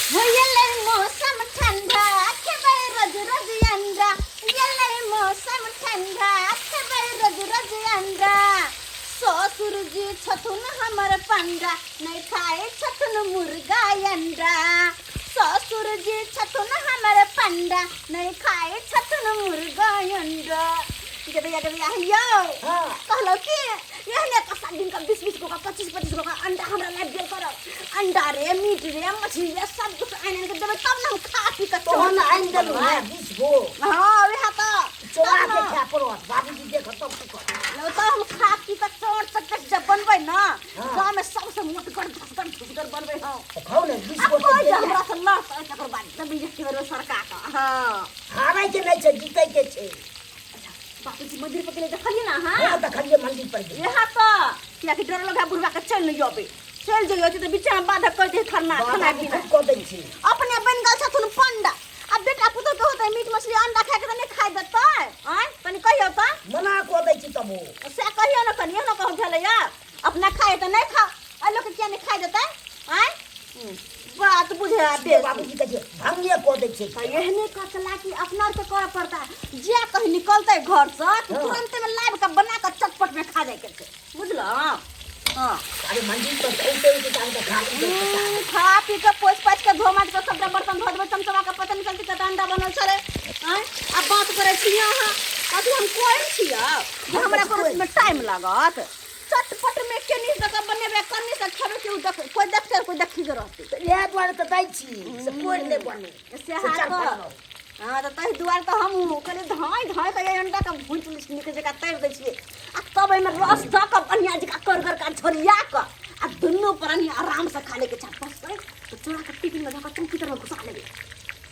होयले मौसम ठंडा खेबै रोज रोज अंडा येले मौसम ठंडा खेबै रोज रोज अंडा ससुर जी छथुन हमर पंडा नहीं खाए छथुन मुर्गा अंडा ससुर जी छथुन हमर पंडा नहीं खाए छथुन मुर्गा अंडा जब यो कहलो कि यहने का दिन का 20 को का 25 को का अंडा हमरा लाइफ गेल करो अंडा रे मीट रे मछली रे सब कुछ आने के देबे तब ना हम खा पी के तो हम आइन देलु है 20 गो हां वे हां तो चोरा के खा पड़ो बाबूजी देख तब तो लो तो हम खा पी के चोट सकते जब बनबै ना गांव में सबसे मोट कर बनबै हां तो खाओ ना 20 गो तो हमरा से लड़ तकर बाद तब जे के सरकार का हां हारै के नहीं छै जीतै के छै बाबूजी मंदिर पर गेले देखलिए ना हां हां देखलिए मंदिर पर गेल यहाँ तो किया कि डर लगा बुढ़वा के चल नहीं आबे चल जइयो तो बीच में बाधा कर दे खाना पीना को दै छी अपने बन गल छथुन पंडा अब बेटा पुतो के होतै मीट मछली अंडा खाए के नहीं खाइ देतै हैं तनी कहियो त मना को दै छी तब से कहियो न कनियो न कहू भेलै या अपना खाए त नहीं खा आ लोग के किया नहीं खाइ देतै हैं बात बुझे आबे बाबूजी के जे भंगे को दै छी एहने का चला कि अपना के करे पड़ता जे कहीं निकलते घर से तुरंत में लाइव का बना के चटपट में खा जाए के बुझलो हां अरे मंदिर पर चलते के काम का खा पी के पोछ पाछ के धो माज के सब बर्तन धो देबे चमचमा के पता नहीं चलती के अंडा बनल छले हैं अब बात करे छी हां कथि हम कोई छिया जे हमरा को में टाइम लागत चटपट में के नहीं जगह बनेबे करनी से खेबे के देख कोई देखते कोई देखी के रहते ये द्वारे त दै छी से कोई नहीं बने से हां हां तो तही दुआर तो हम कने धाय के अंडा का भून पुलिस निके जका तैर दै छिए आ तब एमे रस द के बनिया जका कर का छोरिया के आ दुन्नो प्राणी आराम से खा ले के चापस तो चोरा के टिफिन में धका चमकी तरह घुसा लेबे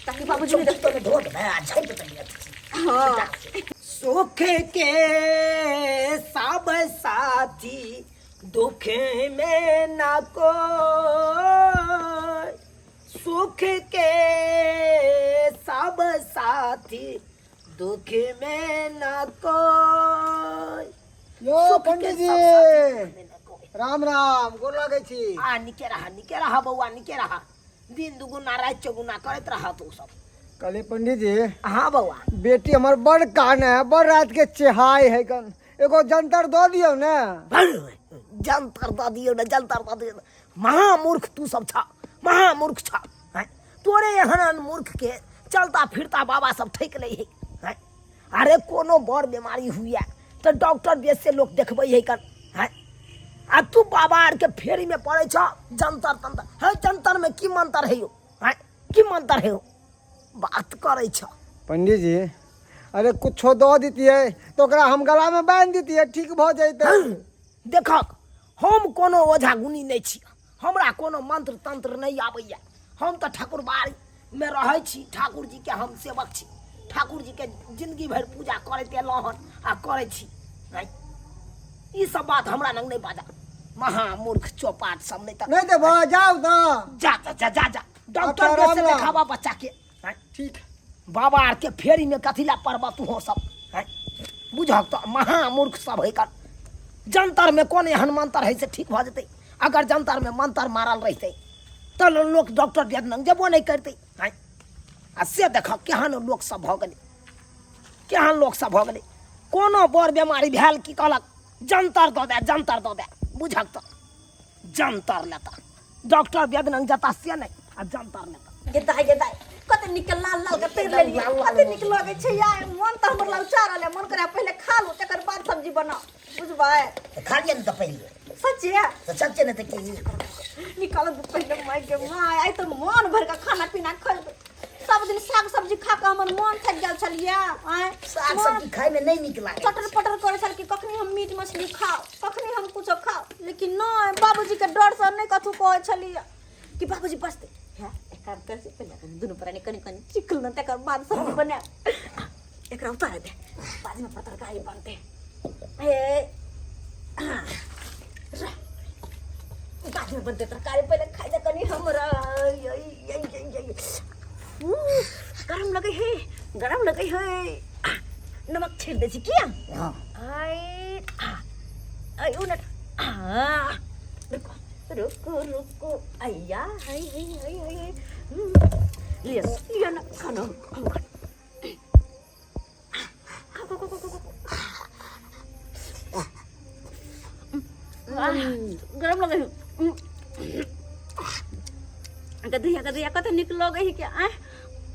ताकि बाबूजी ने देखतो में ढोट है झट तबियत हां सुख के सब साथी दुख में न कोई सुख के सब साथी दुख में न कोई यो पंडित जी राम राम गोर लागै छी आ निके रहा बउआ निके रहा दिन दुगुना रात चौगुना करत रहा तू सब कले पंडित जी हाँ बउआ बेटी हमर बड़ कान है बड़ रात के चेहाई है कन एगो जंतर दो दियो ने जंतर दो दियो ने जंतर दो दियो महामूर्ख तू सब छा महामूर्ख छा हैं तोरे एहन मूर्ख के चलता फिरता बाबा सब ठेक ले है अरे कोनो बड़ बीमारी हुई है तो डॉक्टर बेस से लोग देखबै है कन हैं आ तू बाबा आर के फेरी में पड़े छ जंतर तंतर है जंतर में की मंत्र है यो हैं की मंत्र है यो बात करे छ पंडित जी अरे कुछो दो दीतिए तो ओकरा हम गला में बांध दीतिए ठीक भ जैते देखक हम कोनो ओझा गुनी नहीं छी हमरा कोनो मंत्र तंत्र नहीं आबैया हम तो ठाकुर बाड़ी में रहै छी ठाकुर जी के हम सेवक छी ठाकुर जी के जिंदगी भर पूजा करते लहन आ करे छी ई सब बात हमरा नंग नहीं बाजा महामूर्ख चौपाट सब नहीं नहीं दे बा जाओ तो जा जा जा जा डॉक्टर के से दिखावा बच्चा के ठीक बाबा आर के फेरी में कथिला पड़बा तू हो सब बुझक तो महामूर्ख सब है कर जंतर में कौन एहन मंत्र है से ठीक भ जते अगर जंतर में मंत्र मारल रहते तो लोग डॉक्टर के नंग जबो नहीं करते आ से देख केहन लोग सब भ गेले केहन लोग सब भ गेले कोनो बड़ बीमारी भेल की कहलक जंतर दो दे बुझक तो जंतर लेता डॉक्टर वेद नंग जता से नहीं आ जंतर लेता गेदाई कते निकल लाल लाल के पेड़ ले लिया कते निकल लगे छै यार मन त हमर लौचार आले मन करे पहले खा लो तकर बाद सब्जी बना बुझबाय खा लिया न तो पहले सच्चे है तो सच्चे न तो की निकाल दो पहले माय के माय आई तो मन भर का खाना पीना खइबे सब दिन साग सब्जी खा के हमर मन थक गेल छलिया आय साग सब्जी खाए में नहीं निक लागे चटर पटर करे छल कि कखनी हम मीट मछली खाओ कखनी हम कुछ खाओ लेकिन नहीं बाबूजी के डर से नहीं कथु कहै छलिया कि बाबूजी बसते है कर कर से पहले दुनु प्राणी कनी कनी चिकल न तकर बाद सब्जी बना एकरा उतार दे बाद में तरकारी बनते ए बाद में बनते तरकारी पहले खाई दे कनी हमरा यही गरम लगे है नमक छीट दे छी किया हां आई आई उनट रुको रुको रुको अय्या हाय हाय हाय हाय लिया ना खाना गरम लगे गदहिया कत निक लगे क्या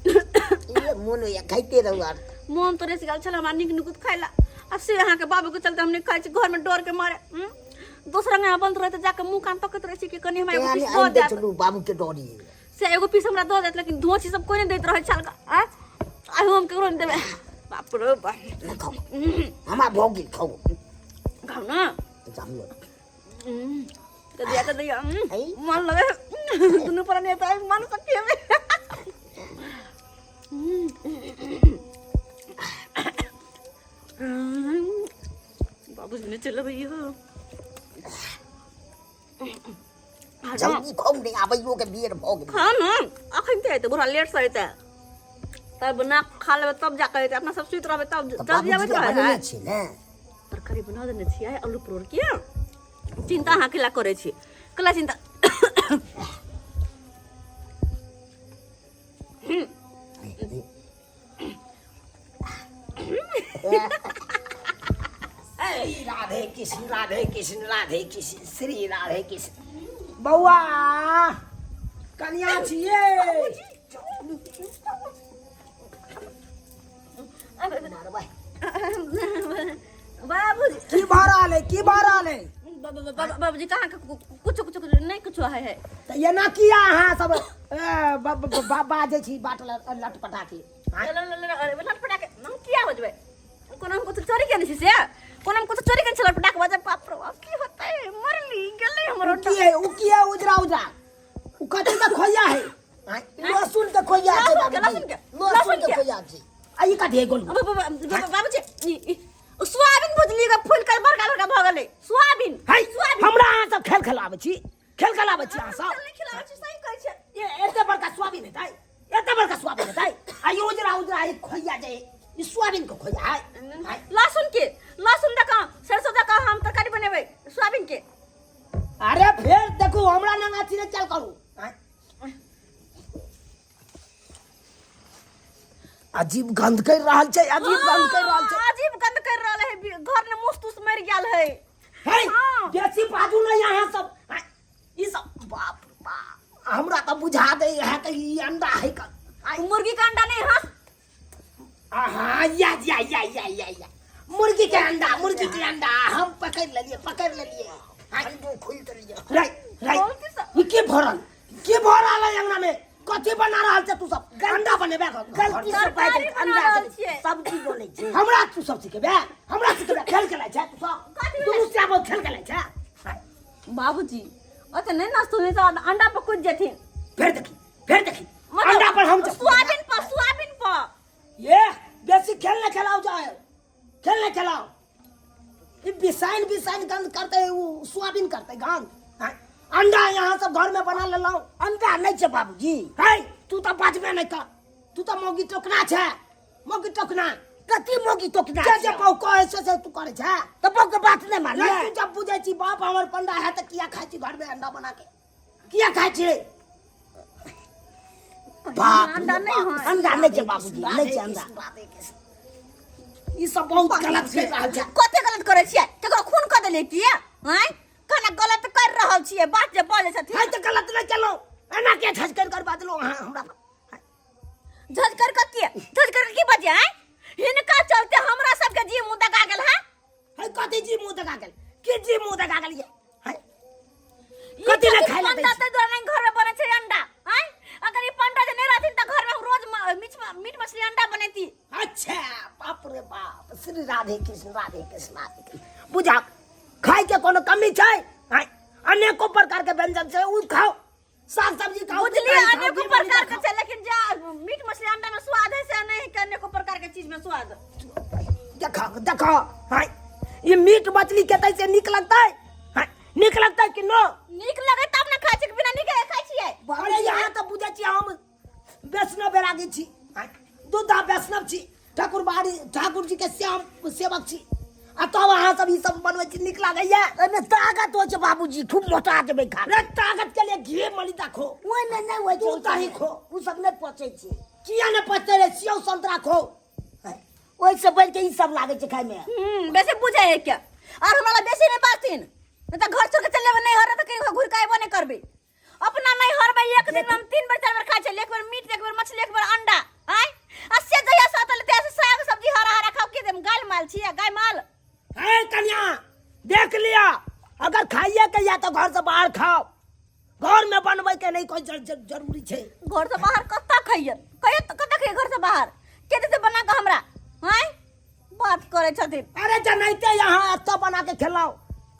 ये मोन या खाइते रहू यार मोन तोरे से गल छला निक निकुत खाइला अब से यहाँ के बाबू के चलते हमने खाई घर में डर के मारे दूसरा में बंद रहे तो जाके मुंह कान तकत रहे कि कनी हमरा एगो पीस दो दे चलू बाबू के डरी से एगो पीस हमरा दो देत लेकिन धोची सब कोई नहीं देत रहे छल का आ हम केकरो नहीं देबे बाप रे बाप खाओ हमा भोगी खाओ खाओ ना जाम कदिया मन लगे दुनु पर नहीं तो मन सकिए में बाबू जी ने चलो भैया जल्दी खाओ नहीं आबैयो के बियर भोग खा ना अखन ते तो बुरा लेट सहित तब ना खा लेबे तब जा के अपना सब सुइत रहबे तब जल्दी आबे तो है छी ने तरकारी बना देने छियै आलू परोर के चिंता अहाँ केला करे छी कला चिंता राधे कृष्ण राधे कृष्ण राधे कृष्ण श्री राधे कृष्ण बौआ कन्या छिए बाबूजी की भरा ले बाबूजी कहाँ कुछ नहीं कुछ है तो ये ना किया हाँ सब बाजे छी बाटल लटपटा के लटपटा के हम किया हो जबे कोन हम कुछ चोरी के नहीं से कोन हम कुछ चोरी के छ लटपटा के बजे बाप रे बाप की होता है मरली गेले हमरो की है उजरा उ कथि का खोया है लहसुन के खोया है लहसुन के खोया है आई कथि है गोल बाबूजी सोयाबीन भुजली का फूल कर बड़का बड़का भ गेलै सोयाबीन हमरा अहाँ सब खेल खेलाबै छी अहाँ सब खिलाबै छी सही कहै छै ये एते बड़का सोयाबीन है एते बड़का सोयाबीन है आ ये उजरा एक खोया जाए ई सोयाबीन को खोया है लहसुन दका सरसों दका हम तरकारी बनेबै सोयाबीन के अरे फिर देखो हमरा नंगा छी चल करू अजीब गंध कर रहल छै अजीब गंध कर रहल है घर में मुस्तुस मर गेल है बेसी बाजू न यहाँ सब ई सब बाप हमरा त बुझा दे है कि ई अंडा है का मुर्गी का अंडा नहीं हां हां या मुर्गी के अंडा हम पकड़ लेलिए हां दो खोल कर लिया राइट ये के भरल है अंगना में कथि बना रहल छै तू सब अंडा बनेबे गलती से बाइक अंडा सब्जी बोले छै हमरा तू सब सिखेबे खेल खेलाइ छै तू सब तू से अब खेल खेलाइ छै बाबूजी ओते नहीं ना सुने तो अंडा पर कूद जेथिन फिर देखी अंडा पर हम सोयाबीन पर ये बेसी खेलने खिलाओ ये बिसाइन गंद करते वो सोयाबीन करते गंद अंडा यहाँ सब घर में बना ले लाओ अंडा नहीं छै बाबूजी है तू तो बाजबे नहीं कर तू तो मोगी टोकना कथी मोगी टोकना जे पाउ कहे से तू करे छै तो पाउ के बात नहीं मान तू जब बुझे छी बाप हमर पंडा है तो किया खाइ छी घर में अंडा बना के किया खाइ छी अंडा नहीं छै बाबूजी नहीं छै अंडा ई सब बहुत गलत कर रहल छै कते गलत करे छियै केकरो खून क देले की हैं कना गलत कर रहल छियै बात जे बोले छथिन है तो गलत नहीं चलो एना के झजकर कर बादलो हमरा झजकर की बजे हैं हिनका चलते हमरा सब के जी मुंह दगा गेल है कथि जी मुंह दगा गेल के जी मुंह दगा गेल है कथि ले खाइ ले पंडा तो नहीं घर में बने छै अंडा हैं अगर ई पंडा जे नहीं रहथिन त घर में रोज मीट मछली अंडा बनेती अच्छा बाप रे बाप श्री राधे कृष्ण बुझा खाइ के कोनो कमी छै अनेको प्रकार के व्यंजन छै उ खाओ साग सब्जी खाओ बुझलिए अनेको प्रकार के छै लेकिन जा मीट मछली अंडा में स्वाद है से नहीं के अनेको प्रकार के चीज में स्वाद देखो ये मीट मछली के तैसे निक लगता है कि नो निक लगे तब ना खाइ छी बिना निक खाइ छियै अरे यहाँ तो बुझे छी हम वैष्णव बैरागी छी दूधा वैष्णव छी ठाकुर जी के सेवक छी आ तब अहाँ सब ई सब बनबै छी नीक लागैया एमे ताकत होइ छै बाबूजी खूब मोटा जेबै खा रे ताकत के लिए घी मलिदा खो ओइ में नहीं होइ तू छै दही खो उ सब नहीं पचै छै किया ने पचते रे सेव संतरा खो ओइ से बढ़ के ई सब लागे छै खाय में वैसे बुझे है क्या और हमारा बेसी नहीं बातिन नहीं तो घर छोड़ के चले नहीं हो रहा तो कहीं घुर के आइबो नहीं करबे अपना नहीं हर भाई एक दिन में हम 3 बार 4 बार खाइ छै एक बार मीट एक बार मछली एक बार अंडा हैं अस्से जया सातल ते साग सब्जी हरा हरा खाओ के देम गाय माल छिया गाय माल है कन्या देख लिया अगर खाइए के या तो घर से बाहर खाओ घर में बनबै के नहीं कोई जरूरी छै घर से बाहर कत्ता खाइए कहिए कत्ता खाइए घर से बाहर के देते बना के हमरा हैं बात करे छथिन अरे जनैते यहाँ एतो बना के खिलाओ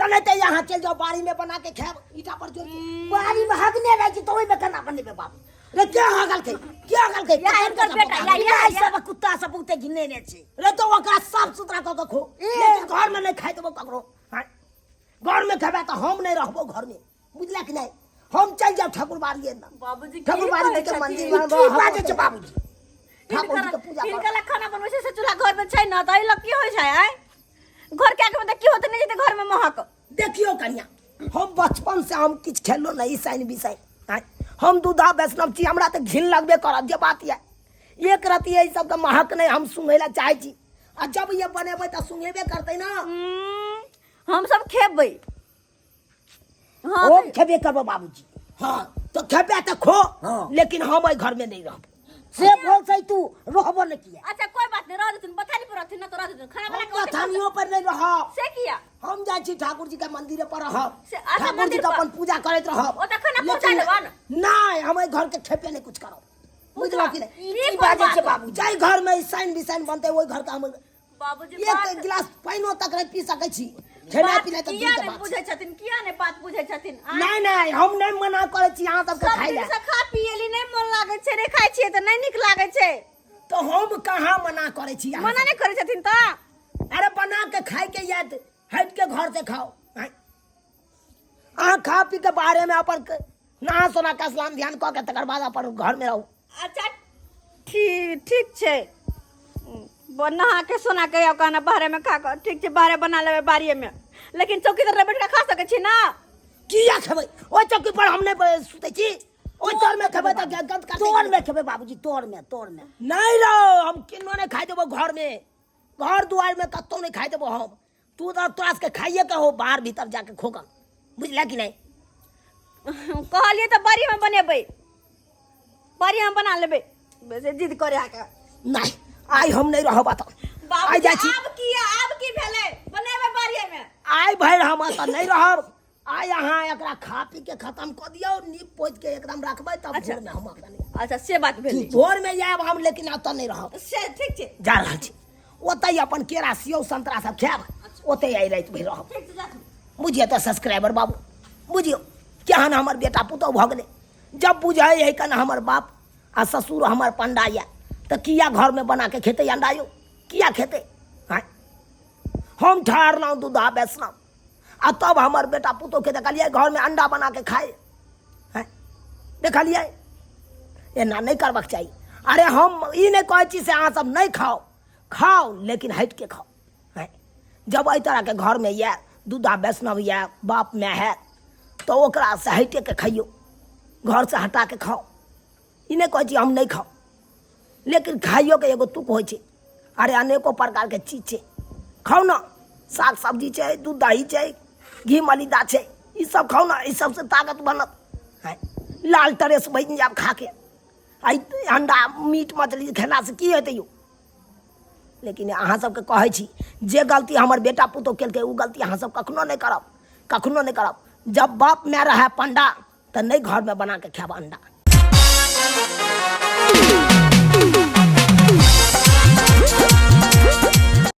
तनैते यहाँ चल जाओ बाड़ी में बना के खाओ ईटा पर जो बारी में हगने रह छी तो ओइ में केना बनेबे बाबू रे क्या हगल के या इनकर बेटा या सब कुत्ता सब उते गिने ने छै रे तो ओकरा साफ सुथरा क के खो लेकिन घर में नहीं खाइ देबो ककरो हैं घर में खेबे तो हम नहीं रहबो घर में बुझला कि नहीं हम चल जाओ ठाकुर बाड़ी ना बाबूजी ठाकुर बाड़ी के मंदिर में की बाजे छै बाबूजी ठाकुर जी के पूजा कर इनका खाना बनबै से चूल्हा घर में छै न त ई लग की होय छै आय घर के आके में की होते नहीं जेते घर में महक देखियो कन्या हम बचपन से हम किछ खेलो नहीं साइन बिसाइन हैं हम दूधा वैष्णव छी हमरा तो घिन लगबे करत जे बात है एक रति यही सब के महक नहीं हम सुंघे ला चाहे छी आ जब ये बनेबे त सुंघेबे करते ना हम सब खेबै हां हम खेबे करबो बाबूजी हाँ तो खेबे तो खो हाँ। लेकिन हम एहि घर में नहीं रहब से बोल छै तू रहबो न किया अच्छा कोई बात नहीं रह देतुन बथानी पर रहथिन न तो रह देतुन खाना बना हम के बथानियों पर नहीं रहब से किया हम जाय छी ठाकुर जी के मंदिर पर रहब से अच्छा ठाकुर जी मंदिर के पर? अपन पूजा करैत रहब ओ त खाना लेकिन पहुंचा लेबा न नहीं हम एहि घर के खेपे नहीं कुछ करब बुझलो कि नहीं ई की कोन बाजे बात छै है? बाबू जाय घर में साइन बिसाइन बनते ओहि घर का हम बाबूजी एक बात गिलास पानियो तक नहीं पी सकै छी खेनाइ बात पिनाइ तऽ किया दूर के नहीं बात बुझै छथिन किया नहीं बात बुझै छथिन आय? नहीं नहीं हम नहीं मना करे छी अहाँ सबके सब खाइ दिन ले से खा पियली नहीं मन लागे छै रे खाइ छियै त नहीं निक लागे छै तो हम कहाँ मना करे छी अहाँ मना नहीं करे छथिन त सब? अरे बना के खाए के याद हट के घर से खाओ हैं? अहाँ खा पी के बारे में अपन नहा सोना का स्नान ध्यान कऽ के तकर बाद अपन घर में रहू अच्छा ठीक छै नहा के सोना के कहना बाहर में खा कर ठीक छै बाहर बना लेबै बाड़िए में लेकिन चौकी तर बैठ के खा सकै छी ना किया खेबै ओहि चौकी पर हम नहीं सुते छी ओहि तर में खेबै तऽ गंद कर तोर में खेबे बाबूजी तोर में नहीं रहो हम किन्नो नहीं खाई देबो घर में घर दुआर में कत्तो नहीं खाई देबो हम तू तो तोरा के खाइए के हो बाहर भीतर जाके खोगन बुझला कि नहीं कहलिए तो बाड़ी में बनेबै बाड़ी में बना लेबै वैसे जिद करे आके नहीं आई हम नहीं रहब त आई बाबूजी जाइ छी अब की भेलै बनेबै बाड़िए में आई भर हम त नहीं रहब आई अहाँ एकरा खा पी के खत्म कर दियो नीप पोछ के एकदम रखबै तब अच्छा। भोर में हम अपना नहीं अच्छा से बात भेलै भोर में जायब हम लेकिन अत नहीं रहब से ठीक छै जा रहल छी ओतै अपन केरा सेव संतरा सब खायब ओतै आई रात भर रहब ठीक छै जा बुझिए तो सब्सक्राइबर बाबू बुझियो केहन हमर बेटा पुतौह भऽ गेलै जब बुझै है कन हमर बाप आ ससुर हमर पंडा या तो किया घर में बना के खेते अंडा यो किया खेते हैं हम ठहरलहुँ दूधा बेचलहुँ आ तब हमर बेटा पुतौह के देखलिए घर में अंडा बना के खाए हैं देखलिए एना नहीं करबाक चाहिए अरे हम ई नहीं कहै छी से अहाँ सब नहीं खाओ खाओ लेकिन हट के खाओ हैं जब एहि तरह के घर में या दूधा वैष्णव या बाप में है तो ओकरा से हटे के खाइयो घर से हटा के खाओ ई नहीं कहै छी हम नहीं खाओ लेकिन खाइयो के एगो तुक होइ छै अरे अनेको प्रकार के चीज छै खाओ ना साग सब्जी छै दूध दही छै घी मलिदा छै ई सब खाओ ना ई सबसे ताकत बनत है लाल टरेस बनि जायब खा के आई अंडा मीट मछली खेला से की हेतै यौ लेकिन अहाँ सबके कहै छी जे गलती हमर बेटा पुतौह केलकै उ गलती अहाँ सब कखनो नहीं करब जब बाप में रहे पंडा तो नहीं घर में बना के खायब अंडा